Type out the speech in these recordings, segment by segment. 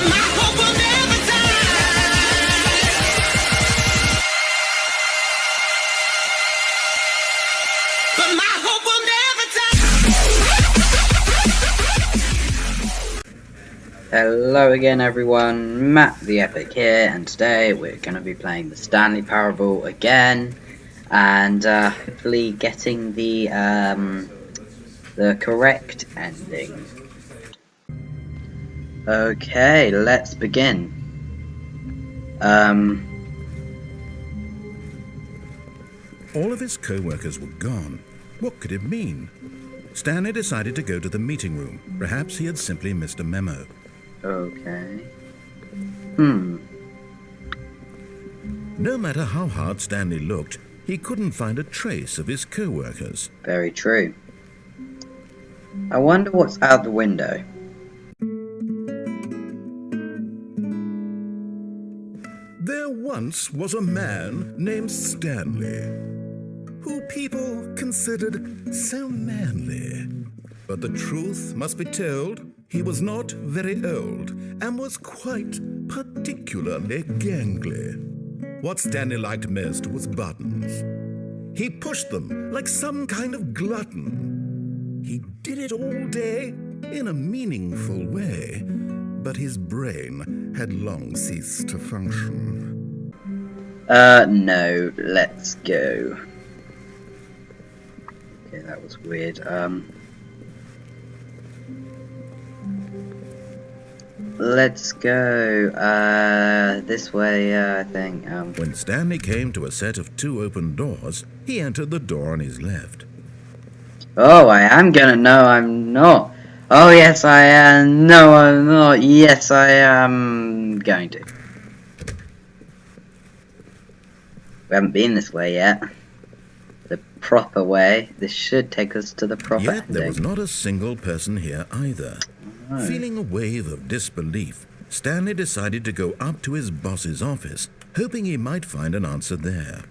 my hope will never die. But my hope will never die. Hello again everyone, Matt the Epic here, and today we're going to be playing the Stanley Parable again, and hopefully getting the correct ending. Okay, let's begin. All of his co-workers were gone. What could it mean? Stanley decided to go to the meeting room. Perhaps he had simply missed a memo. Okay. No matter how hard Stanley looked, he couldn't find a trace of his co-workers. Very true. I wonder what's out the window. There once was a man named Stanley, who people considered so manly. But the truth must be told, he was not very old and was quite particularly gangly. What Stanley liked most was buttons. He pushed them like some kind of glutton. He did it all day in a meaningful way, but his brain had long ceased to function. No, let's go. Okay, that was weird. Let's go, this way, I think, When Stanley came to a set of two open doors, he entered the door on his left. Oh, I am gonna. No, I'm not. Oh, yes, I am. No, I'm not. Yes, I am going to. We haven't been this way yet. The proper way. This should take us to the proper Yet there was ending. not a single person here either. Oh. Feeling a wave of disbelief, Stanley decided to go up to his boss's office, hoping he might find an answer there.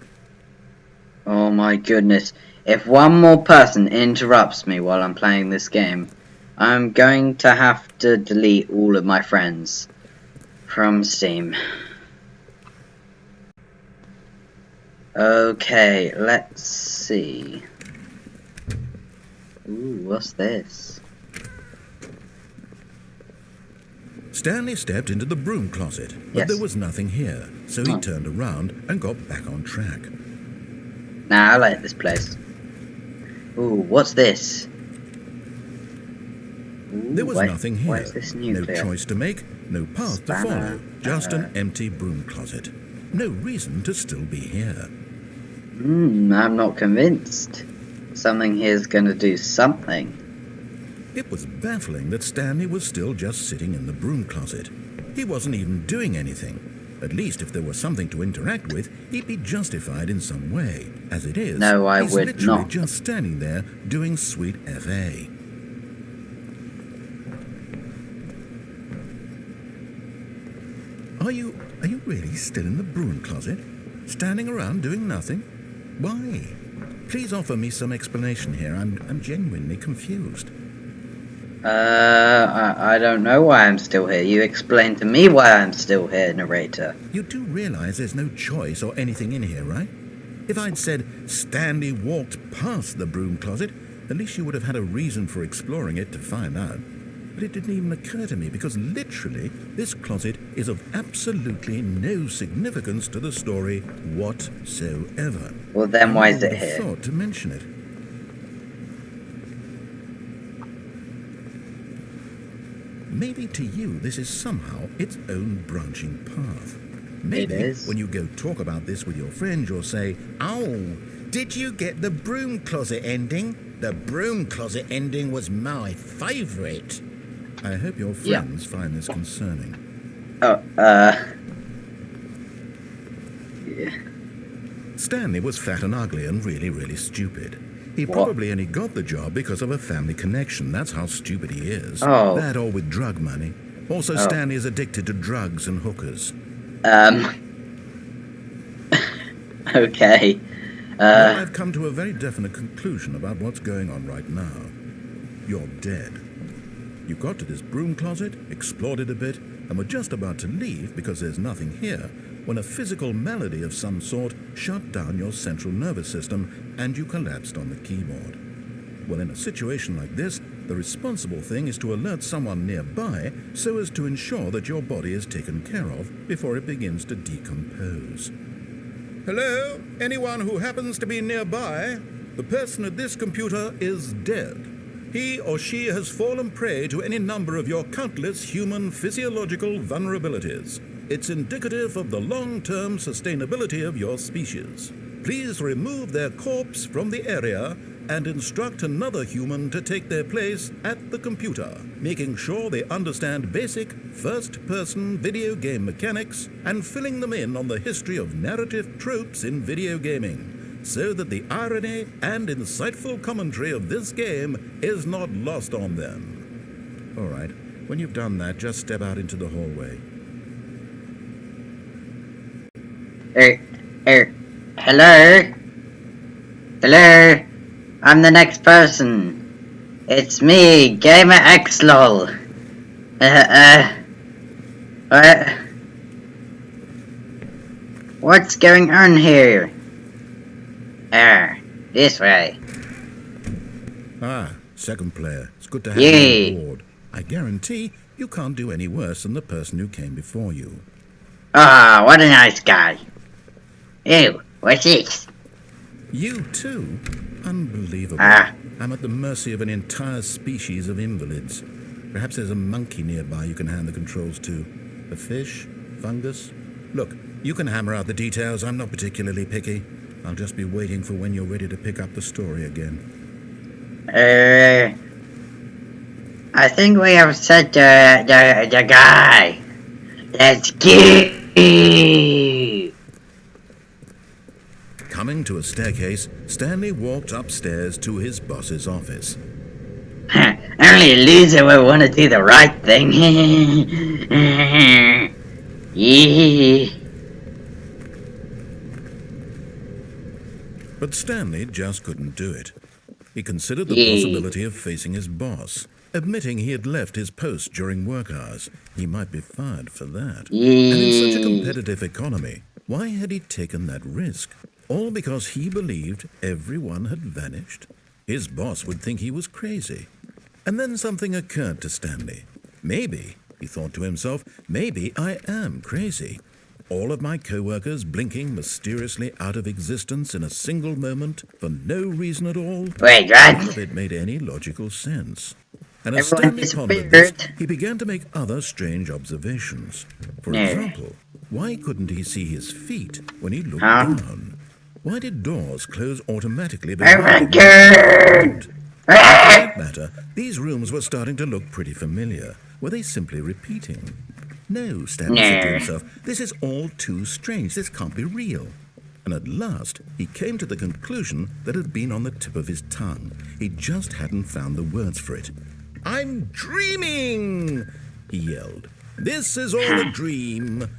Oh my goodness. If one more person interrupts me while I'm playing this game, I'm going to have to delete all of my friends from Steam. Okay, let's see. Ooh, what's this? Stanley stepped into the broom closet, but Yes. there was nothing here, so he Oh. turned around and got back on track. Nah, I like this place. Ooh, what's this? Ooh, There was wait, nothing why here. is this No nuclear? choice to make, no path to Spanner. follow, just an empty broom closet. No reason to still be here. I'm not convinced. Something here's gonna do something. It was baffling that Stanley was still just sitting in the broom closet. He wasn't even doing anything. At least if there was something to interact with, he'd be justified in some way. As it is, No, I he's would literally not. just standing there doing sweet FA. Are you really still in the broom closet? Standing around doing nothing? Why? Please offer me some explanation here. I'm genuinely confused. I don't know why I'm still here. You explain to me why I'm still here, narrator. You do realize there's no choice or anything in here, right? If I'd said Stanley walked past the broom closet, at least you would have had a reason for exploring it to find out. But it didn't even occur to me because literally this closet is of absolutely no significance to the story whatsoever. Well, then why is I it would have here? thought to mention it. Maybe to you this is somehow its own branching path. Maybe It is. when you go talk about this with your friends, you'll say, "Oh, did you get the broom closet ending? The broom closet ending was my favourite." I hope your Yeah. friends find this concerning. Oh, yeah. Stanley was fat and ugly and really, really stupid. He What? probably only got the job because of a family connection. That's how stupid he is. Oh. That or with drug money. Also, Oh. Stanley is addicted to drugs and hookers. Okay. Well, I've come to a very definite conclusion about what's going on right now. You're dead. You got to this broom closet, explored it a bit, and were just about to leave because there's nothing here, when a physical malady of some sort shut down your central nervous system and you collapsed on the keyboard. Well, in a situation like this, the responsible thing is to alert someone nearby so as to ensure that your body is taken care of before it begins to decompose. Hello? Anyone who happens to be nearby? The person at this computer is dead. He or she has fallen prey to any number of your countless human physiological vulnerabilities. It's indicative of the long-term sustainability of your species. Please remove their corpse from the area and instruct another human to take their place at the computer, making sure they understand basic first-person video game mechanics and filling them in on the history of narrative tropes in video gaming, so that the irony and insightful commentary of this game is not lost on them. All right, when you've done that, just step out into the hallway. Hello? Hello? I'm the next person. It's me, Gamer XLOL. What's going on here? This way. Ah, second player. It's good to have you on board. I guarantee you can't do any worse than the person who came before you. Ah, what a nice guy. Ew, what's this? You too? Unbelievable. I'm at the mercy of an entire species of invalids. Perhaps there's a monkey nearby you can hand the controls to. A fish? Fungus? Look, you can hammer out the details. I'm not particularly picky. I'll just be waiting for when you're ready to pick up the story again. I think we have set the guy. Let's go. Coming to a staircase, Stanley walked upstairs to his boss's office. Only a loser will want to do the right thing. Yeah. But Stanley just couldn't do it. He considered the possibility of facing his boss, admitting he had left his post during work hours. He might be fired for that. And in such a competitive economy, why had he taken that risk? All because he believed everyone had vanished? His boss would think he was crazy. And then something occurred to Stanley. Maybe, he thought to himself, maybe I am crazy. All of my co-workers blinking mysteriously out of existence in a single moment for no reason at all. Wait, None what? of it made any logical sense. And as Everyone Stanley pondered this, disappeared. he began to make other strange observations. For No. example, why couldn't he see his feet when he looked Huh? down? Why did doors close automatically Oh my behind him? god! For that matter, these rooms were starting to look pretty familiar. Were they simply repeating? No, Stanley said to No. himself, this is all too strange. This can't be real. And at last, he came to the conclusion that had been on the tip of his tongue. He just hadn't found the words for it. I'm dreaming, he yelled. This is all a dream.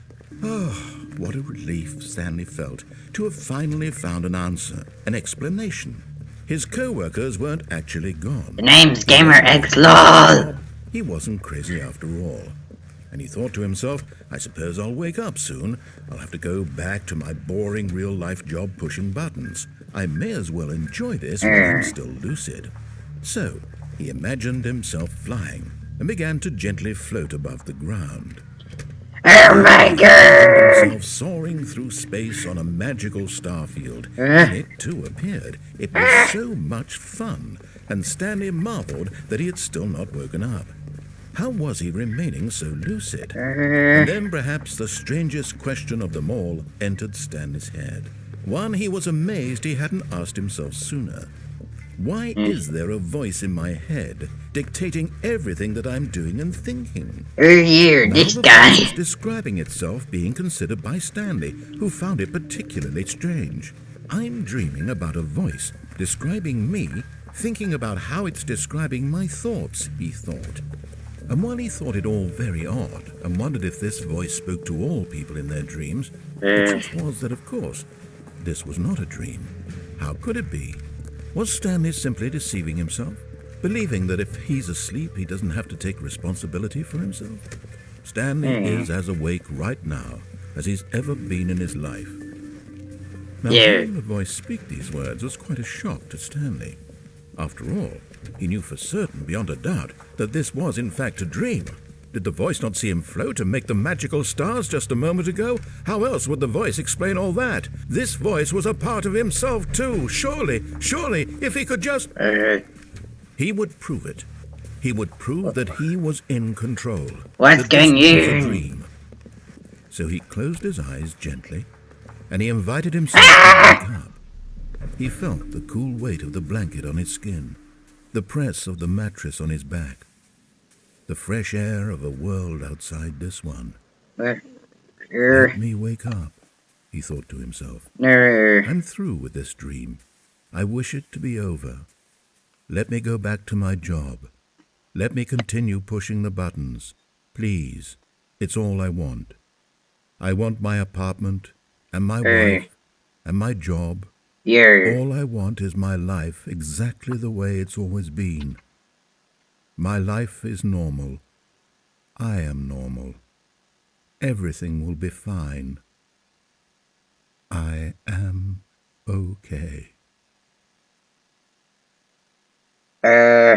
Oh, what a relief Stanley felt to have finally found an answer, an explanation. His co-workers weren't actually gone. The name's Gamer XLOL. He wasn't crazy after all. And he thought to himself, I suppose I'll wake up soon. I'll have to go back to my boring real-life job pushing buttons. I may as well enjoy this while I'm still lucid. So, he imagined himself flying and began to gently float above the ground. Oh my god! Himself soaring through space on a magical star field, and it too appeared. It was so much fun, and Stanley marveled that he had still not woken up. How was he remaining so lucid? And then perhaps the strangest question of them all entered Stanley's head. One he was amazed he hadn't asked himself sooner. Why is there a voice in my head dictating everything that I'm doing and thinking? Here, Now this the guy. voice is describing itself being considered by Stanley, who found it particularly strange. I'm dreaming about a voice describing me, thinking about how it's describing my thoughts, he thought. And while he thought it all very odd, and wondered if this voice spoke to all people in their dreams, the truth was that, of course, this was not a dream. How could it be? Was Stanley simply deceiving himself? believing that if he's asleep, he doesn't have to take responsibility for himself. Stanley is as awake right now as he's ever been in his life. Now, hearing the voice speak these words was quite a shock to Stanley. After all, he knew for certain, beyond a doubt, that this was in fact a dream. Did the voice not see him float and make the magical stars just a moment ago? How else would the voice explain all that? This voice was a part of himself too. Surely, if he could just... He would prove it. He would prove that he was in control. What's going on? A on? dream. So he closed his eyes gently, and he invited himself to wake up. He felt the cool weight of the blanket on his skin, the press of the mattress on his back, the fresh air of a world outside this one. Let me wake up, he thought to himself. I'm through with this dream. I wish it to be over. Let me go back to my job. Let me continue pushing the buttons. Please, it's all I want. I want my apartment, and my wife, and my job. All I want is my life exactly the way it's always been. My life is normal. I am normal. Everything will be fine. I am okay. Oh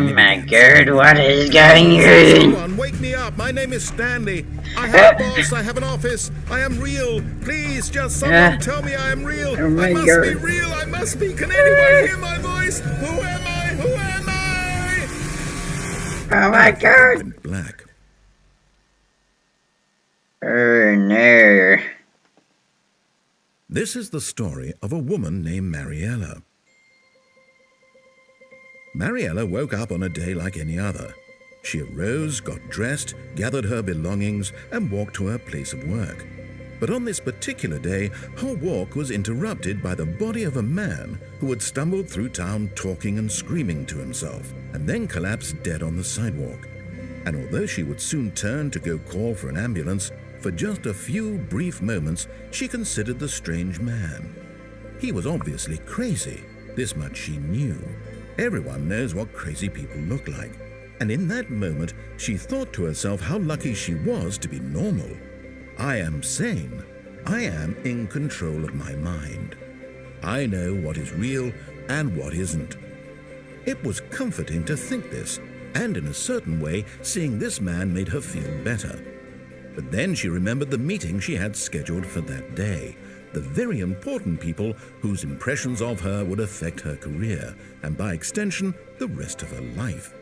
my god, what is going on? Someone wake me up. My name is Stanley. I have a boss. I have an office. I am real. Please, just someone tell me I am real. Oh my I must God. be real. I must be. Can anyone hear my voice? Who am I? Who am I? Oh my god. Went black. Oh no. This is the story of a woman named Mariella. Mariella woke up on a day like any other. She arose, got dressed, gathered her belongings, and walked to her place of work. But on this particular day, her walk was interrupted by the body of a man who had stumbled through town talking and screaming to himself, and then collapsed dead on the sidewalk. And although she would soon turn to go call for an ambulance, for just a few brief moments she considered the strange man. He was obviously crazy, this much she knew. Everyone knows what crazy people look like. And in that moment, she thought to herself how lucky she was to be normal. I am sane. I am in control of my mind. I know what is real and what isn't. It was comforting to think this, and in a certain way, seeing this man made her feel better. But then she remembered the meeting she had scheduled for that day. The very important people whose impressions of her would affect her career, and by extension, the rest of her life.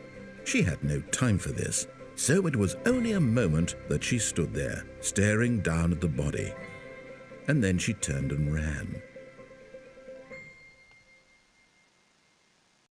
She had no time for this, so it was only a moment that she stood there, staring down at the body. And then she turned and ran.